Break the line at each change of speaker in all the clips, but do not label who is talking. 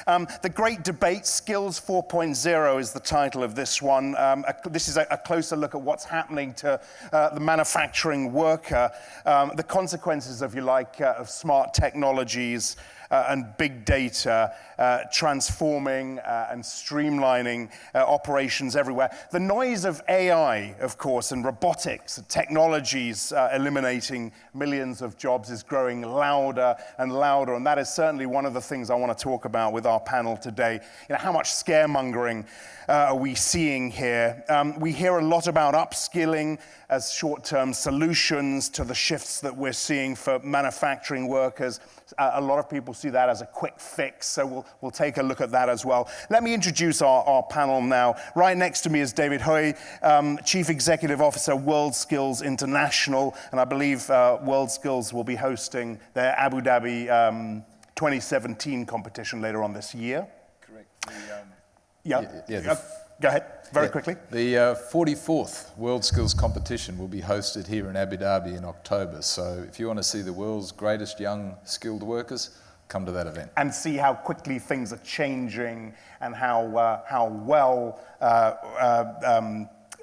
The Great Debate, Skills 4.0 is the title of this one. This is a closer look at what's happening to the manufacturing worker, the consequences, if you like, of smart technologies and big data transforming and streamlining operations everywhere. The noise of AI, of course, and robotics, technologies eliminating millions of jobs is growing louder and louder, and that is certainly one of the things I want to talk about with our panel today. How much scaremongering are we seeing here? We hear a lot about upskilling as short-term solutions to the shifts that we're seeing for manufacturing workers. A lot of people see that as a quick fix, so we'll take a look at that as well. Let me introduce our panel now. Right next to me is David Hoey, Chief Executive Officer, WorldSkills International, and I believe WorldSkills will be hosting their Abu Dhabi 2017 competition later on this year.
Correct.
Go ahead, very quickly.
The 44th WorldSkills competition will be hosted here in Abu Dhabi in October. So if you want to see the world's greatest young skilled workers, come to that event.
And see how quickly things are changing and how well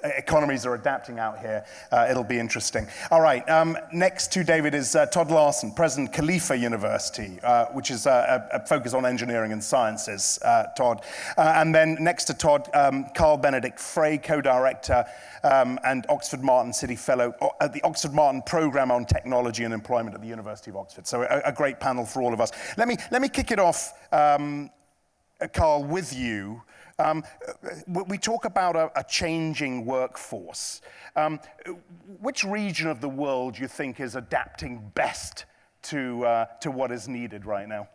economies are adapting out here. It'll be interesting. All right, next to David is Todd Laursen, President Khalifa University, which is a focus on engineering and sciences, Todd. And then next to Todd, Dr Benedikt Frey, co-director and Oxford Martin Citi Fellow at the Oxford Martin Programme on Technology and Employment at the University of Oxford. So a great panel for all of us. Let me kick it off, Carl, with you. We talk about a changing workforce. Which region of the world do you think is adapting best to what is needed right now?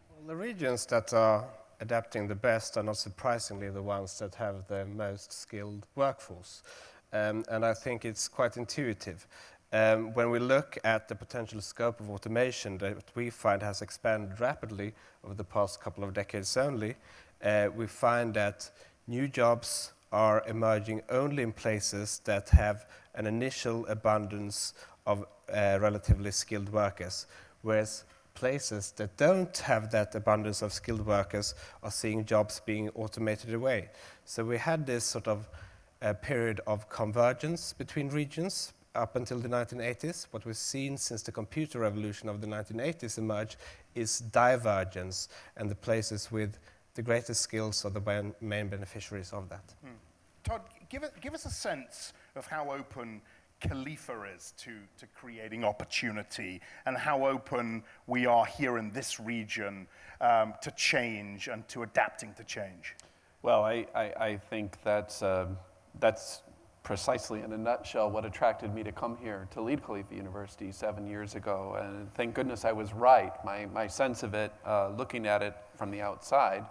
Well, the regions that are adapting the best are not surprisingly the ones that have the most skilled workforce. And I think it's quite intuitive. When we look at the potential scope of automation that we find has expanded rapidly over the past couple of decades only, we find that new jobs are emerging only in places that have an initial abundance of relatively skilled workers, whereas places that don't have that abundance of skilled workers are seeing jobs being automated away. So we had this sort of period of convergence between regions up until the 1980s. What we've seen since the computer revolution of the 1980s emerged is divergence, and the places with the greatest skills are the main beneficiaries of that.
Todd, give us a sense of how open Khalifa is to creating opportunity and how open we are here in this region to change and to adapting to change.
Well, I think that's precisely in a nutshell what attracted me to come here to lead Khalifa University 7 years ago. And thank goodness I was right. My sense of it, looking at it from the outside,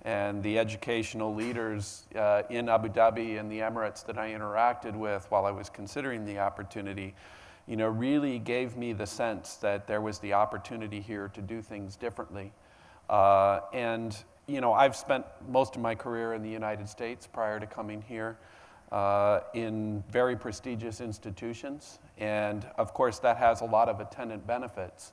and the educational leaders in Abu Dhabi and the Emirates that I interacted with while I was considering the opportunity, really gave me the sense that there was the opportunity here to do things differently. I've spent most of my career in the United States prior to coming here in very prestigious institutions, and of course that has a lot of attendant benefits.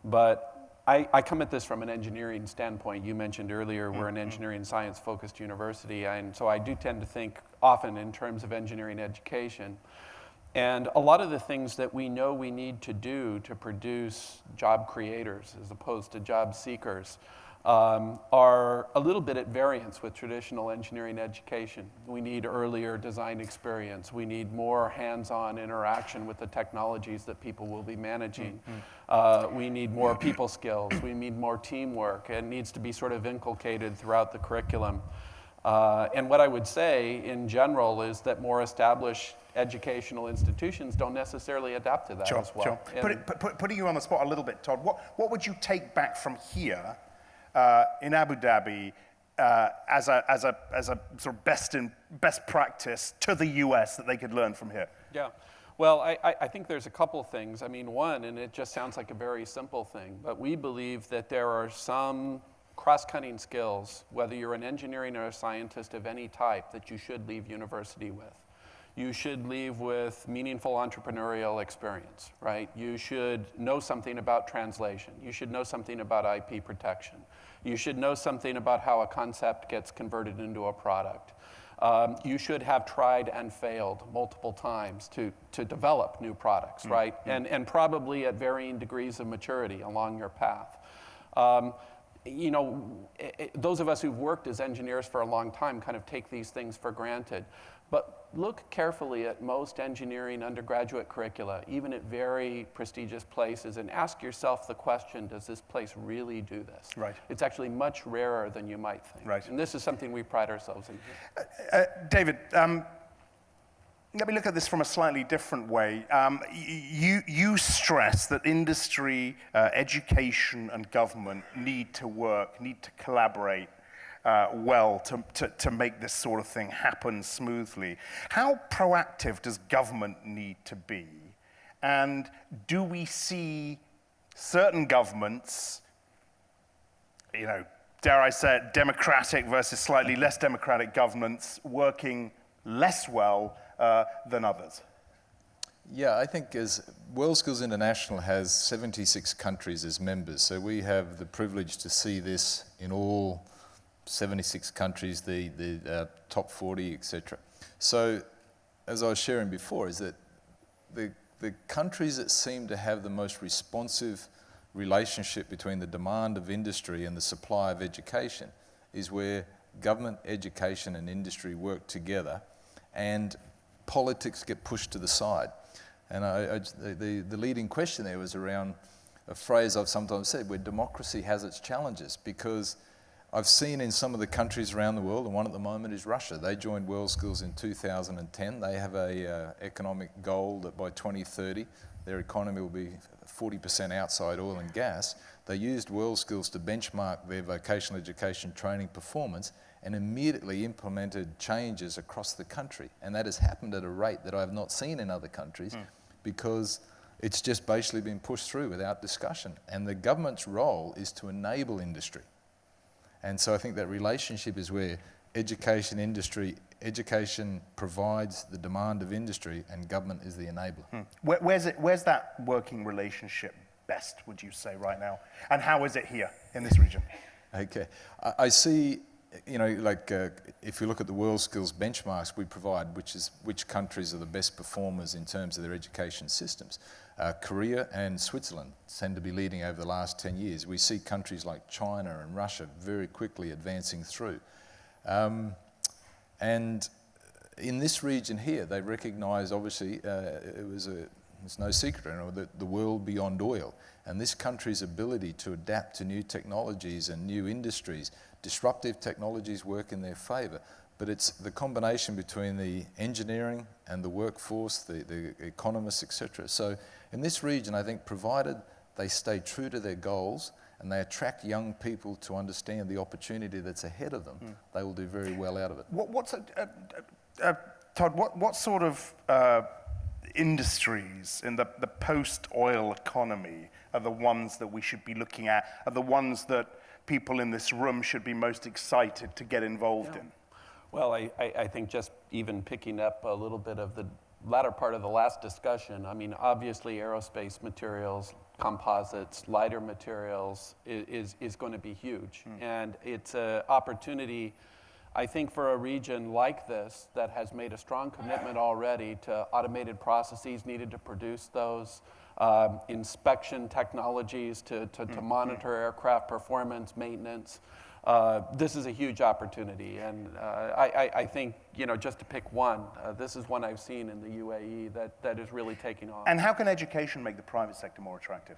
But I come at this from an engineering standpoint. You mentioned earlier we're an engineering science-focused university, and so I do tend to think often in terms of engineering education. And a lot of the things that we know we need to do to produce job creators as opposed to job seekers are a little bit at variance with traditional engineering education. We need earlier design experience. We need more hands-on interaction with the technologies that people will be managing. We need more people skills. We need more teamwork. It needs to be sort of inculcated throughout the curriculum. And what I would say in general is that more established educational institutions don't necessarily adapt to that as well.
Sure. Putting you on the spot a little bit, Todd, what would you take back from here in Abu Dhabi as a sort of best practice to the US that they could learn from here?
Yeah, well, I think there's a couple things. I mean, one, and it just sounds like a very simple thing, but we believe that there are some cross-cutting skills, whether you're an engineering or a scientist of any type, that you should leave university with. You should leave with meaningful entrepreneurial experience, right? You should know something about translation. You should know something about IP protection. You should know something about how a concept gets converted into a product. You should have tried and failed multiple times to develop new products, right? And probably at varying degrees of maturity along your path. You know, those of us who've worked as engineers for a long time kind of take these things for granted. But look carefully at most engineering undergraduate curricula, even at very prestigious places, and ask yourself the question, does this place really do this?
Right.
It's actually much rarer than you might think.
Right.
And this is something we pride ourselves in here.
David, let me look at this from a slightly different way. You stress that industry, education, and government need to work, need to collaborate well to make this sort of thing happen smoothly. How proactive does government need to be? And do we see certain governments, you know, dare I say it, democratic versus slightly less democratic governments working less well than others?
Yeah, I think as WorldSkills International has 76 countries as members, so we have the privilege to see this in all 76 countries, the top 40, etc. So, as I was sharing before, is that the countries that seem to have the most responsive relationship between the demand of industry and the supply of education is where government, education, and industry work together, and politics get pushed to the side. And the leading question there was around a phrase I've sometimes said, where democracy has its challenges, because I've seen in some of the countries around the world, and one at the moment is Russia. They joined WorldSkills in 2010. They have a economic goal that by 2030, their economy will be 40% outside oil and gas. They used WorldSkills to benchmark their vocational education training performance and immediately implemented changes across the country. And that has happened at a rate that I have not seen in other countries because it's just basically been pushed through without discussion. And the government's role is to enable industry. And so I think that relationship is where education provides the demand of industry and government is the enabler.
Where's that working relationship best, would you say, right now? And how is it here in this region?
Okay. I see, you know, like if you look at the WorldSkills benchmarks we provide, which countries are the best performers in terms of their education systems. Korea and Switzerland tend to be leading over the last 10 years. We see countries like China and Russia very quickly advancing through. And in this region here, they recognize, obviously, it's no secret, you know, the world beyond oil. And this country's ability to adapt to new technologies and new industries, disruptive technologies work in their favor. But it's the combination between the engineering and the workforce, the economists, etc. So in this region, I think provided they stay true to their goals and they attract young people to understand the opportunity that's ahead of them, they will do very well out of it.
Todd, what sort of industries in the post-oil economy are the ones that we should be looking at, are the ones that people in this room should be most excited to get involved in?
Well, I think just even picking up a little bit of the latter part of the last discussion, I mean, obviously aerospace materials, composites, lighter materials is going to be huge. And it's an opportunity, I think, for a region like this that has made a strong commitment already to automated processes needed to produce those, inspection technologies to monitor aircraft performance, maintenance. This is a huge opportunity, and I think, you know, just to pick one, this is one I've seen in the UAE that is really taking off.
And how can education make the private sector more attractive?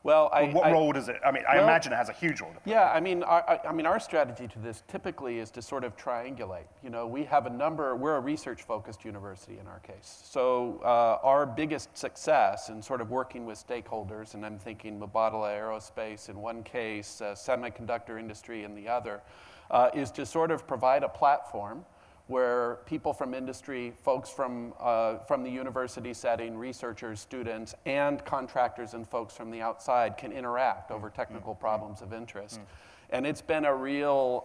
Well,
what role does it? I mean, I imagine it has a huge role to play.
Yeah, I mean, our strategy to this typically is to sort of triangulate. You know, we have we're a research-focused university in our case. So our biggest success in sort of working with stakeholders, and I'm thinking Mubadala Aerospace in one case, semiconductor industry in the other, is to sort of provide a platform where people from industry, folks from the university setting, researchers, students, and contractors and folks from the outside can interact over technical problems of interest. And it's been a real,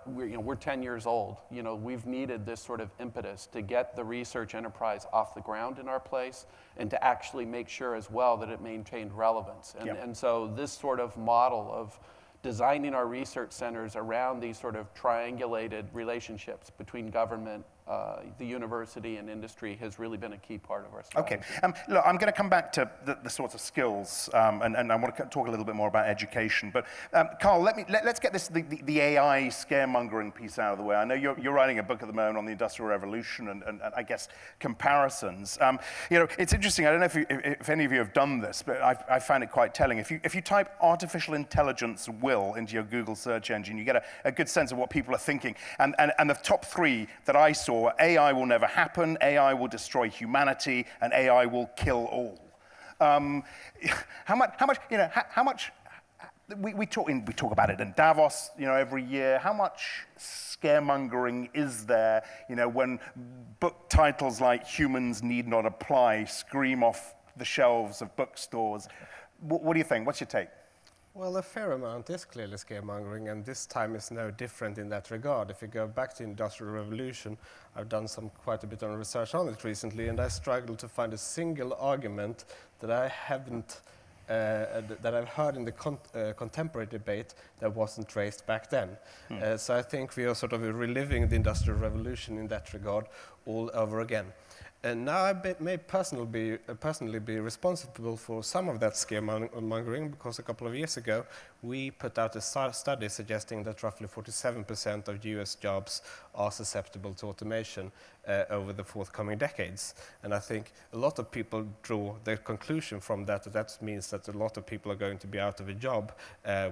we're 10 years old. You know, we've needed this sort of impetus to get the research enterprise off the ground in our place and to actually make sure as well that it maintained relevance. And so this sort of model of designing our research centers around these sort of triangulated relationships between government, the university, and industry has really been a key part of our strategy.
Okay. Look, I'm going to come back to the sorts of skills, and I want to talk a little bit more about education. But Carl, let's get the AI scaremongering piece out of the way. I know you're writing a book at the moment on the Industrial Revolution and I guess comparisons. It's interesting. I don't know if any of you have done this, but I find it quite telling. If you type artificial intelligence will into your Google search engine, you get a good sense of what people are thinking. And the top three that I saw: AI will never happen, AI will destroy humanity, and AI will kill all. How much? We talk about it in Davos, every year. How much scaremongering is there, when book titles like "Humans Need Not Apply" scream off the shelves of bookstores? What do you think? What's your take?
Well, a fair amount is clearly scaremongering, and this time is no different in that regard. If you go back to the Industrial Revolution, I've done quite a bit of research on it recently, and I struggled to find a single argument that I haven't, that I've heard in the contemporary debate that wasn't raised back then. So I think we are sort of reliving the Industrial Revolution in that regard all over again. And now I may personally be responsible for some of that scaremongering, because a couple of years ago we put out a study suggesting that roughly 47% of US jobs are susceptible to automation over the forthcoming decades. And I think a lot of people draw their conclusion from that means that a lot of people are going to be out of a job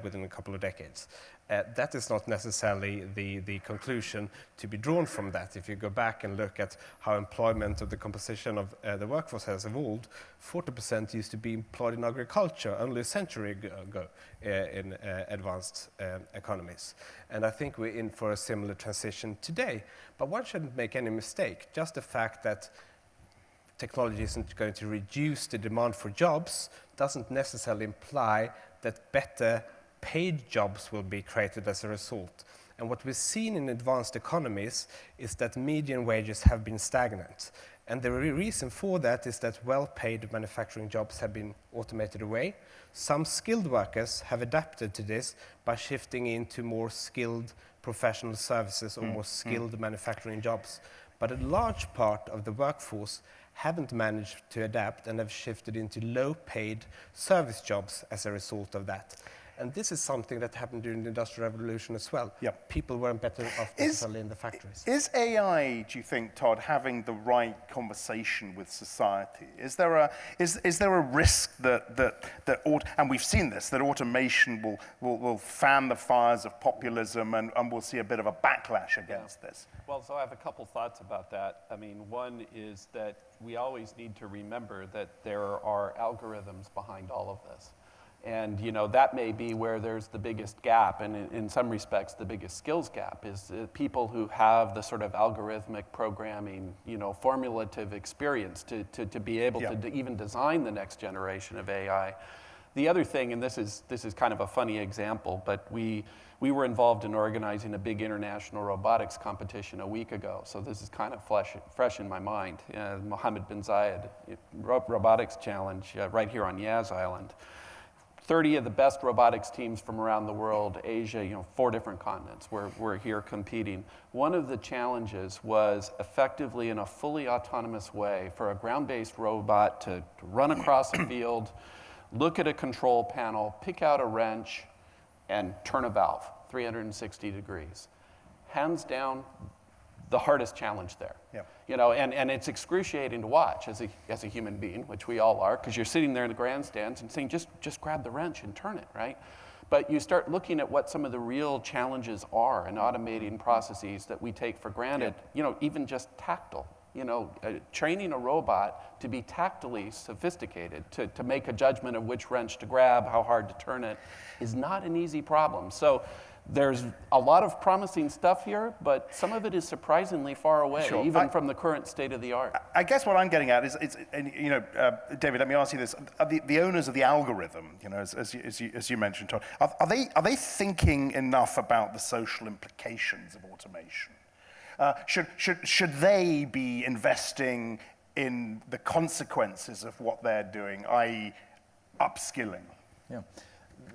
within a couple of decades. That is not necessarily the conclusion to be drawn from that. If you go back and look at how employment of the composition of the workforce has evolved, 40% used to be employed in agriculture only a century ago in advanced economies. And I think we're in for a similar transition today. But one shouldn't make any mistake. Just the fact that technology isn't going to reduce the demand for jobs doesn't necessarily imply that better paid jobs will be created as a result. And what we've seen in advanced economies is that median wages have been stagnant. And the reason for that is that well-paid manufacturing jobs have been automated away. Some skilled workers have adapted to this by shifting into more skilled professional services or more skilled manufacturing jobs. But a large part of the workforce haven't managed to adapt and have shifted into low-paid service jobs as a result of that. And this is something that happened during the Industrial Revolution as well. Yep. People weren't better off necessarily in the factories.
Is AI, do you think, Todd, having the right conversation with society? Is there a risk that and we've seen this, that automation will fan the fires of populism and we'll see a bit of a backlash against this?
Well, so I have a couple thoughts about that. I mean, one is that we always need to remember that there are algorithms behind all of this. And that may be where there's the biggest gap, and in some respects the biggest skills gap is people who have the sort of algorithmic programming, formulative experience to be able to even design the next generation of AI. The other thing, and this is kind of a funny example, but we were involved in organizing a big international robotics competition a week ago, so this is kind of fresh in my mind. Mohammed bin Zayed Robotics Challenge right here on Yaz Island. 30 of the best robotics teams from around the world, Asia, 4 different continents, were here competing. One of the challenges was effectively in a fully autonomous way for a ground-based robot to run across a field, look at a control panel, pick out a wrench, and turn a valve 360 degrees. Hands down, the hardest challenge there. And it's excruciating to watch as a human being, which we all are, because you're sitting there in the grandstands and saying, just grab the wrench and turn it, right? But you start looking at what some of the real challenges are in automating processes that we take for granted, even just tactile. Training a robot to be tactily sophisticated, to make a judgment of which wrench to grab, how hard to turn it, is not an easy problem. So there's a lot of promising stuff here, but some of it is surprisingly far away, even from the current state of the art.
I guess what I'm getting at is, David, let me ask you this: the owners of the algorithm, as you mentioned, Todd, are they thinking enough about the social implications of automation? Should they be investing in the consequences of what they're doing, i.e., upskilling?
Yeah,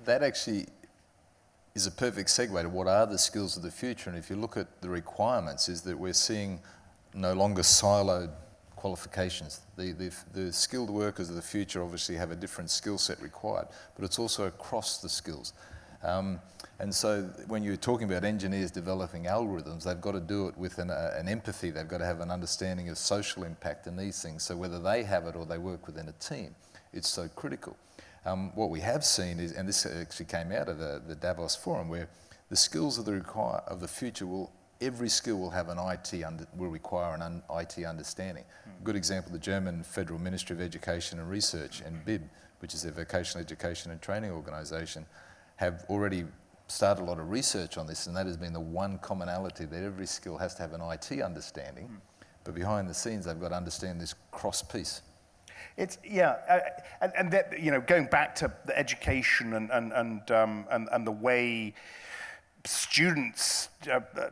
that actually is a perfect segue to what are the skills of the future. And if you look at the requirements, is that we're seeing no longer siloed qualifications. The skilled workers of the future obviously have a different skill set required, but it's also across the skills. And so when you're talking about engineers developing algorithms, they've got to do it with an empathy. They've got to have an understanding of social impact and these things. So whether they have it or they work within a team, it's so critical. What we have seen is, and this actually came out of the Davos Forum, where the skills of the future every skill will have will require an IT understanding. A good example, the German Federal Ministry of Education and Research, and BIB, which is their vocational education and training organisation, have already started a lot of research on this, and that has been the one commonality, that every skill has to have an IT understanding, but behind the scenes they've got to understand this cross piece.
It's and that, you know, going back to the education and the way students,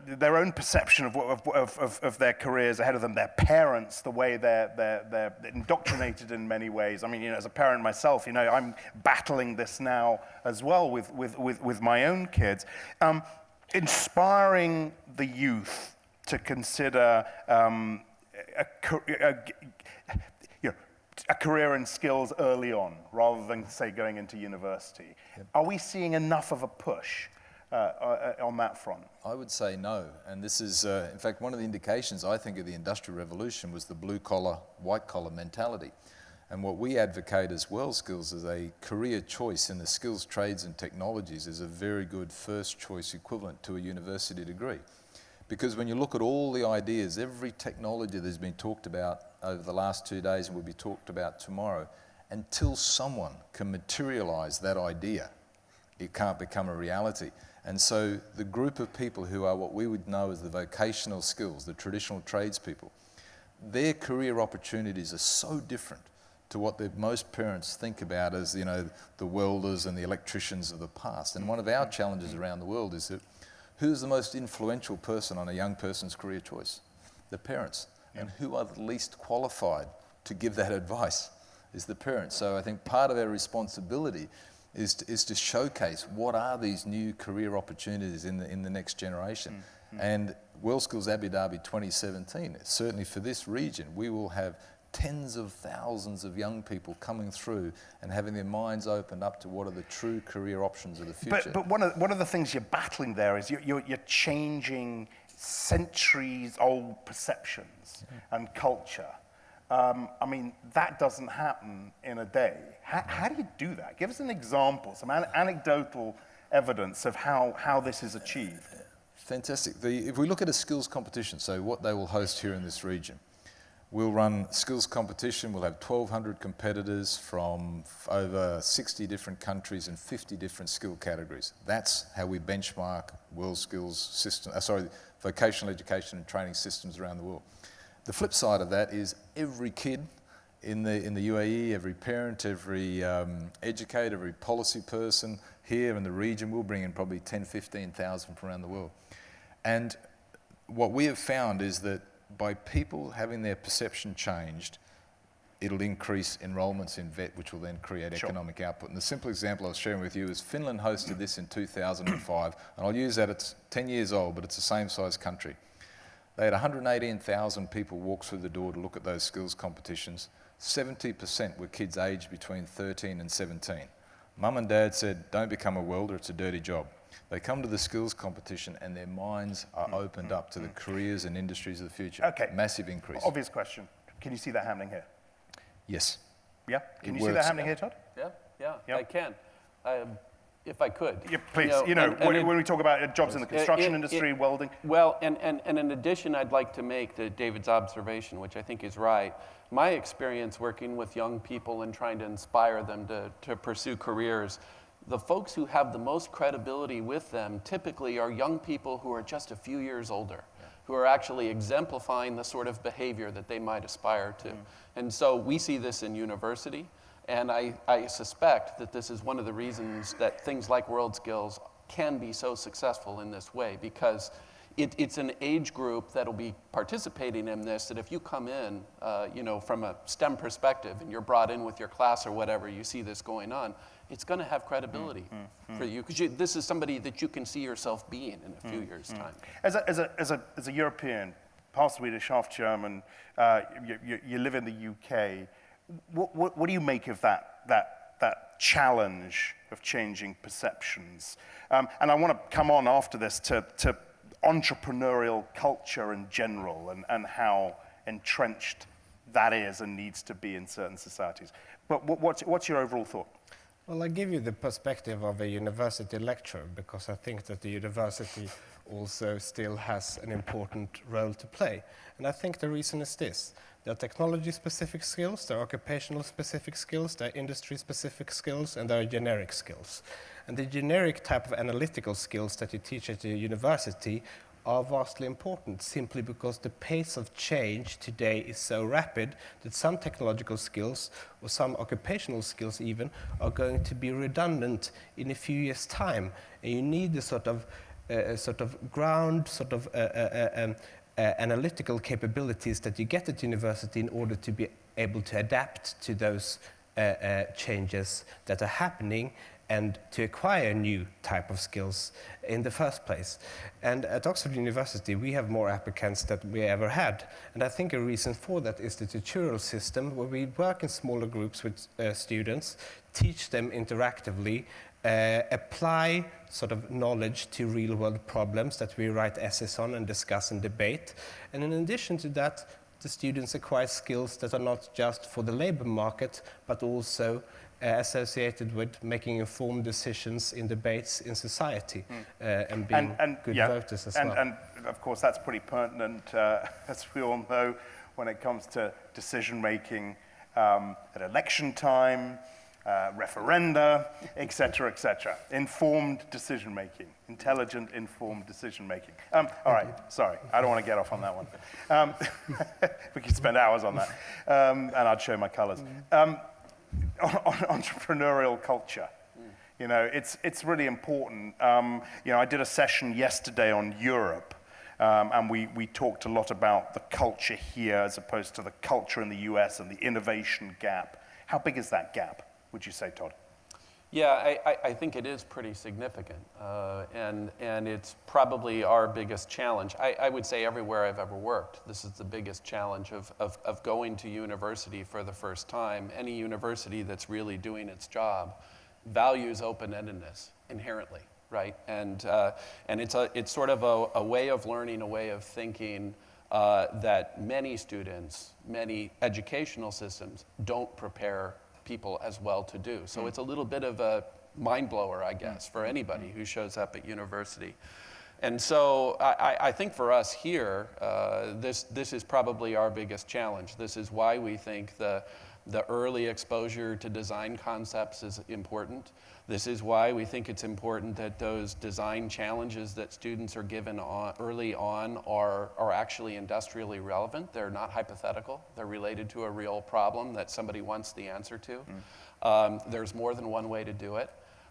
their own perception of their careers ahead of them, their parents, the way they're indoctrinated in many ways. I mean, you know, as a parent myself, you know, I'm battling this now as well with my own kids. Inspiring the youth to consider a career in skills early on, rather than, say, going into university. Yep. Are we seeing enough of a push on that front?
I would say no, and this is, in fact, one of the indications, I think, of the Industrial Revolution was the blue-collar, white-collar mentality. And what we advocate as WorldSkills is a career choice in the skills, trades and technologies is a very good first choice equivalent to a university degree. Because when you look at all the ideas, every technology that's been talked about over the last 2 days and will be talked about tomorrow, until someone can materialize that idea, it can't become a reality. And so the group of people who are what we would know as the vocational skills, the traditional tradespeople, their career opportunities are so different to what most parents think about as, you know, the welders and the electricians of the past. And one of our challenges around the world is that who's the most influential person on a young person's career choice? The parents. Yeah. And who are the least qualified to give that advice is the parents. So I think part of our responsibility is to showcase what are these new career opportunities in the next generation. And WorldSkills Abu Dhabi 2017, certainly for this region, we will have tens of thousands of young people coming through and having their minds opened up to what are the true career options of the future.
But one of the things you're battling there is you're changing centuries-old perceptions and culture. I mean, that doesn't happen in a day. How do you do that? Give us an example, some anecdotal evidence of how this is achieved.
Fantastic. If we look at a skills competition, so what they will host here in this region, we'll run skills competition. We'll have 1,200 competitors from over 60 different countries and 50 different skill categories. That's how we benchmark WorldSkills system, vocational education and training systems around the world. The flip side of that is every kid in the UAE, every parent, every educator, every policy person here in the region will bring in probably 10, 15,000 from around the world. And what we have found is that by people having their perception changed, it'll increase enrolments in VET, which will then create economic output. And the simple example I was sharing with you is Finland hosted this in 2005, and I'll use that, it's 10 years old, but it's the same size country. They had 118,000 people walk through the door to look at those skills competitions. 70% were kids aged between 13 and 17. Mum and dad said, don't become a welder, it's a dirty job. They come to the skills competition and their minds are opened up to the careers and industries of the future.
Okay.
Massive increase.
Obvious question. Can you see that happening here?
Yes.
Yeah? Can you see that happening here, Todd?
Yeah, I can. If I could.
Yeah, please. When we talk about jobs in the construction industry, welding.
Well, and in addition, I'd like to make David's observation, which I think is right. My experience working with young people and trying to inspire them to pursue careers, the folks who have the most credibility with them typically are young people who are just a few years older, who are actually exemplifying the sort of behavior that they might aspire to. And so we see this in university. And I suspect that this is one of the reasons that things like WorldSkills can be so successful in this way, because it's an age group that'll be participating in this, that if you come in, from a STEM perspective and you're brought in with your class or whatever, you see this going on, it's going to have credibility for you, because this is somebody that you can see yourself being in a few years' time.
As a European, half Swedish, half German, you live in the UK. What do you make of that challenge of changing perceptions? And I want to come on after this to entrepreneurial culture in general, and how entrenched that is and needs to be in certain societies. But what's your overall thought?
Well, I give you the perspective of a university lecturer, because I think that the university also still has an important role to play. And I think the reason is this. There are technology-specific skills, there are occupational-specific skills, there are industry-specific skills, and there are generic skills. And the generic type of analytical skills that you teach at the university are vastly important, simply because the pace of change today is so rapid that some technological skills, or some occupational skills even, are going to be redundant in a few years' time. And you need the sort of ground, analytical capabilities that you get at university in order to be able to adapt to those changes that are happening, and to acquire new type of skills in the first place. And at Oxford University, we have more applicants than we ever had. And I think a reason for that is the tutorial system, where we work in smaller groups with students, teach them interactively, apply sort of knowledge to real-world problems that we write essays on and discuss and debate. And in addition to that, the students acquire skills that are not just for the labor market, but also associated with making informed decisions in debates in society, and being good voters as well.
And of course, that's pretty pertinent, as we all know, when it comes to decision-making at election time, referenda, et cetera, et cetera. Informed decision-making, intelligent, informed decision-making. All right, sorry, I don't want to get off on that one. We could spend hours on that, and I'd show my colors. On entrepreneurial culture, it's really important. I did a session yesterday on Europe, and we talked a lot about the culture here as opposed to the culture in the US and the innovation gap. How big is that gap, would you say, Todd?
Yeah, I think it is pretty significant, and it's probably our biggest challenge. I would say everywhere I've ever worked, this is the biggest challenge of going to university for the first time. Any university that's really doing its job values open-endedness inherently, right? And it's sort of a way of learning, a way of thinking that many students, many educational systems don't prepare people as well to do. So it's a little bit of a mind blower, I guess, for anybody who shows up at university. And so I think for us here, this is probably our biggest challenge. This is why we think the early exposure to design concepts is important. This is why we think it's important that those design challenges that students are given early on are actually industrially relevant. They're not hypothetical. They're related to a real problem that somebody wants the answer to. There's more than one way to do it.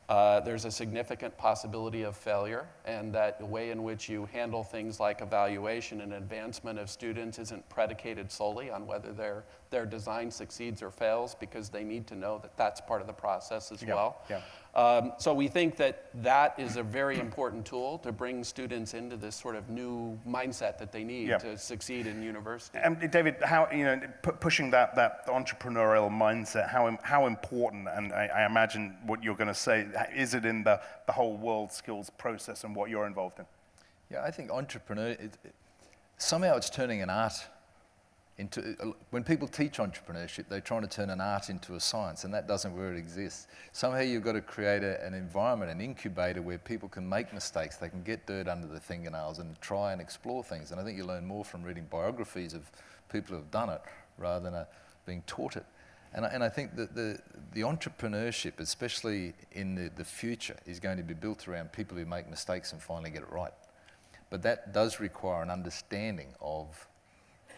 There's a significant possibility of failure, and that the way in which you handle things like evaluation and advancement of students isn't predicated solely on whether their design succeeds or fails, because they need to know that that's part of the process as well. Yeah. So we think that is a very important tool to bring students into this sort of new mindset that they need to succeed in university.
And David, how pushing that entrepreneurial mindset, how important, and I imagine what you're going to say, is it in the whole WorldSkills process and what you're involved in?
Yeah, I think somehow it's turning an art into, when people teach entrepreneurship, they're trying to turn an art into a science, and that doesn't where it exists. Somehow you've got to create an environment, an incubator where people can make mistakes, they can get dirt under their fingernails and try and explore things. And I think you learn more from reading biographies of people who have done it rather than being taught it. And I think that the entrepreneurship, especially in the future, is going to be built around people who make mistakes and finally get it right. But that does require an understanding of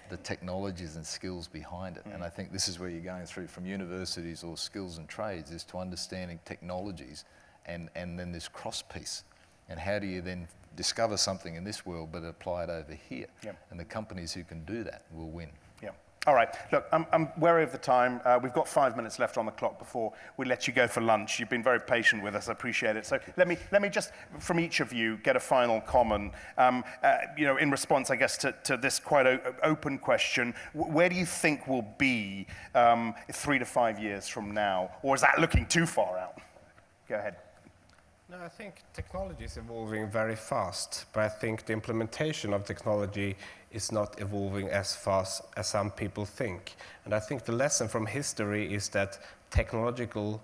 the technologies and skills behind it. And I think this is where you're going through from universities or skills and trades, is to understanding technologies and then this cross piece. And how do you then discover something in this world but apply it over here.
Yep.
And the companies who can do that will win.
Yeah. All right. Look, I'm wary of the time. We've got 5 minutes left on the clock before we let you go for lunch. You've been very patient with us. I appreciate it. So let me just, from each of you, get a final comment. In response, I guess, to this quite open question, where do you think we'll be 3 to 5 years from now? Or is that looking too far out? Go ahead.
No, I think technology is evolving very fast, but I think the implementation of technology is not evolving as fast as some people think. And I think the lesson from history is that technological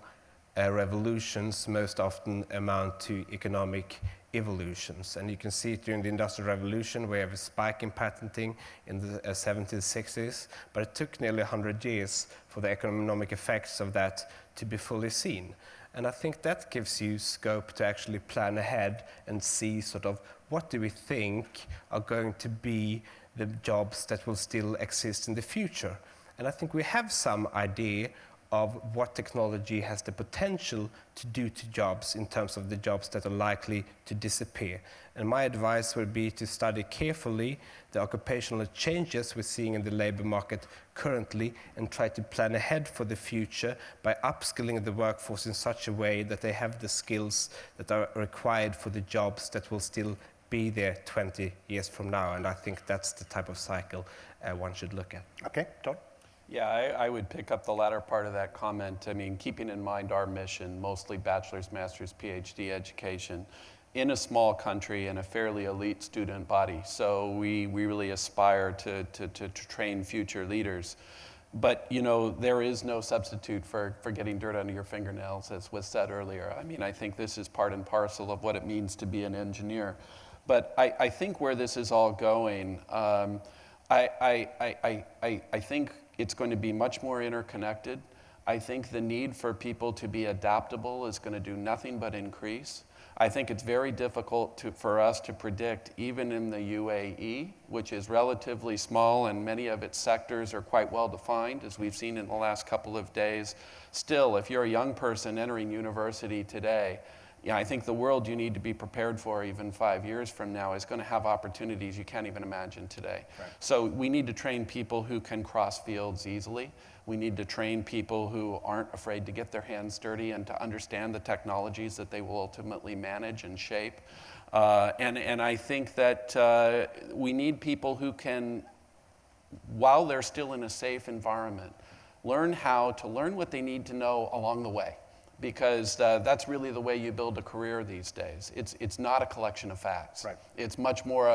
revolutions most often amount to economic evolutions. And you can see it during the Industrial Revolution, where we have a spike in patenting in the 70s, 60s, but it took nearly 100 years for the economic effects of that to be fully seen. And I think that gives you scope to actually plan ahead and see sort of what do we think are going to be the jobs that will still exist in the future. And I think we have some idea of what technology has the potential to do to jobs in terms of the jobs that are likely to disappear. And my advice would be to study carefully the occupational changes we're seeing in the labor market currently and try to plan ahead for the future by upskilling the workforce in such a way that they have the skills that are required for the jobs that will still be there 20 years from now. And I think that's the type of cycle one should look at.
Okay, Todd?
Yeah, I would pick up the latter part of that comment. I mean, keeping in mind our mission, mostly bachelor's, master's, PhD education, in a small country and a fairly elite student body. So we really aspire to train future leaders. But, there is no substitute for getting dirt under your fingernails, as was said earlier. I mean, I think this is part and parcel of what it means to be an engineer. But I think where this is all going, I think it's going to be much more interconnected. I think the need for people to be adaptable is going to do nothing but increase. I think it's very difficult for us to predict, even in the UAE, which is relatively small and many of its sectors are quite well defined, as we've seen in the last couple of days. Still, if you're a young person entering university today, I think the world you need to be prepared for even 5 years from now is going to have opportunities you can't even imagine today. Right. So we need to train people who can cross fields easily. We need to train people who aren't afraid to get their hands dirty and to understand the technologies that they will ultimately manage and shape. And I think that we need people who can, while they're still in a safe environment, learn what they need to know along the way. Because that's really the way you build a career these days. It's not a collection of facts. Right. It's much more,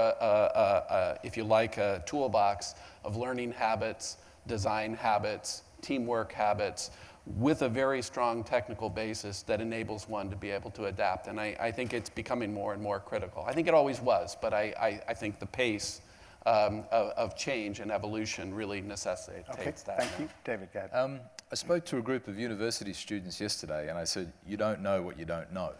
if you like, a toolbox of learning habits, design habits, teamwork habits, with a very strong technical basis that enables one to be able to adapt. And I think it's becoming more and more critical. I think it always was, but I think the pace of change and evolution really necessitates that.
Thank you. David, go ahead.
I spoke to a group of university students yesterday and I said, you don't know what you don't know.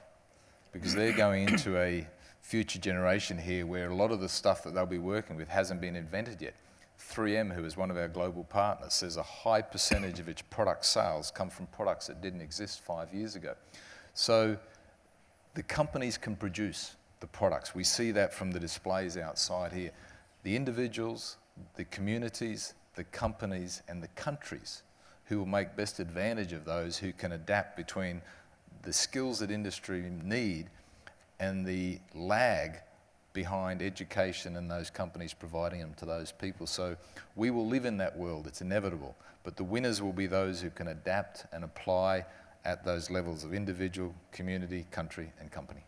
Because they're going into a future generation here where a lot of the stuff that they'll be working with hasn't been invented yet. 3M, who is one of our global partners, says a high percentage of its product sales come from products that didn't exist 5 years ago. So the companies can produce the products. We see that from the displays outside here. The individuals, the communities, the companies, and the countries who will make best advantage of those who can adapt between the skills that industry need and the lag behind education and those companies providing them to those people. So we will live in that world, it's inevitable, but the winners will be those who can adapt and apply at those levels of individual, community, country, and company.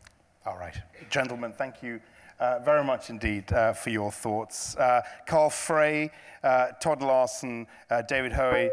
All right. Gentlemen, thank you very much indeed for your thoughts. Carl Frey, Todd Laursen, David Hoey.